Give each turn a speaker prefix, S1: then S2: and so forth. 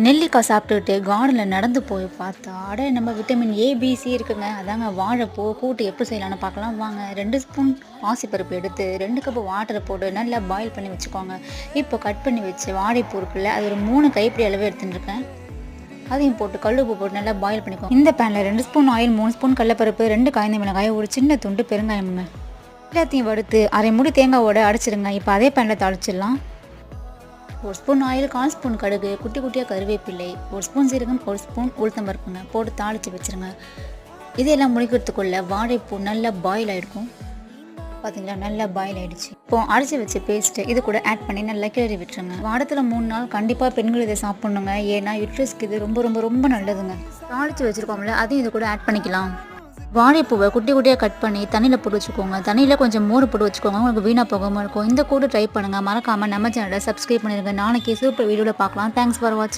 S1: நெல்லிக்காய் சாப்பிட்டுக்கிட்டு கார்டனில் நடந்து போய் பார்த்தா நம்ம விட்டமின் ஏபிசி இருக்குங்க. அதாங்க வாழைப்பூ கூட்டு எப்படி செய்யலாம்னு பார்க்கலாம் வாங்க. 2 ஸ்பூன் பாசிப்பருப்பு எடுத்து 2 கப்பு வாட்டரை போட்டு நல்லா பாயில் பண்ணி வச்சுக்கோங்க. இப்போ கட் பண்ணி வச்சு வாழைப்பூ இருக்குல்ல, அது ஒரு 3 கைப்பிடி அளவு எடுத்துட்டுருக்கேன். அதையும் போட்டு கல்லுப்பு போட்டு நல்லா பாயில் பண்ணிக்கோங்க. இந்த பேனில் 2 ஸ்பூன் ஆயில், 3 ஸ்பூன் கடலப்பருப்பு, 2 காய்ந்த மிளகாய், ஒரு சின்ன துண்டு பெருங்காயமுங்க. எல்லாத்தையும் வறுத்து அரை மூடி தேங்காவோட அடைச்சிடுங்க. இப்போ அதே பேனில் தாளிச்சிடலாம். 1 ஸ்பூன் ஆயில், 1/4 ஸ்பூன் கடுகு, குட்டி குட்டியாக கருவேப்பிலை, 1 ஸ்பூன் சீரகம், 1 ஸ்பூன் உளுத்தம்பருப்புங்க போட்டு தாளித்து வச்சுருங்க. இதெல்லாம் முடிக்கிறதுக்குள்ள வாழைப்பூ நல்லா பாயில் ஆகிருக்கும். பார்த்தீங்களா, நல்லா பாயில் ஆகிடுச்சு. இப்போ அரைச்சி வச்ச பேஸ்ட்டு இது கூட ஆட் பண்ணி நல்லா கிளறி விட்டுருங்க. வாரத்தில் 3 நாள் கண்டிப்பாக பெண்கள் இதை சாப்பிட்ணுங்க. ஏன்னா யூட்ரஸ்க்கு இது ரொம்ப ரொம்ப ரொம்ப நல்லதுங்க. தாளித்து வச்சுருக்கோம்ல, அதையும் இது கூட ஆட் பண்ணிக்கலாம். வாழைப்பூவை குட்டி குட்டியாக கட் பண்ணி தண்ணியில் போட்டு வச்சுக்கோங்க. தண்ணியில் கொஞ்சம் மோர் போட்டு வச்சுக்கோங்க, உங்களுக்கு வீணாக போகாமல் இருக்கும். இந்த கூட ட்ரை பண்ணுங்கள். மறக்காமல் நம்ம சேனலை சப்ஸ்கிரைப் பண்ணிடுங்க. நாளைக்கு சூப்பர் வீடியோவில் பார்க்கலாம். தேங்க்ஸ் ஃபார் வாட்சிங்.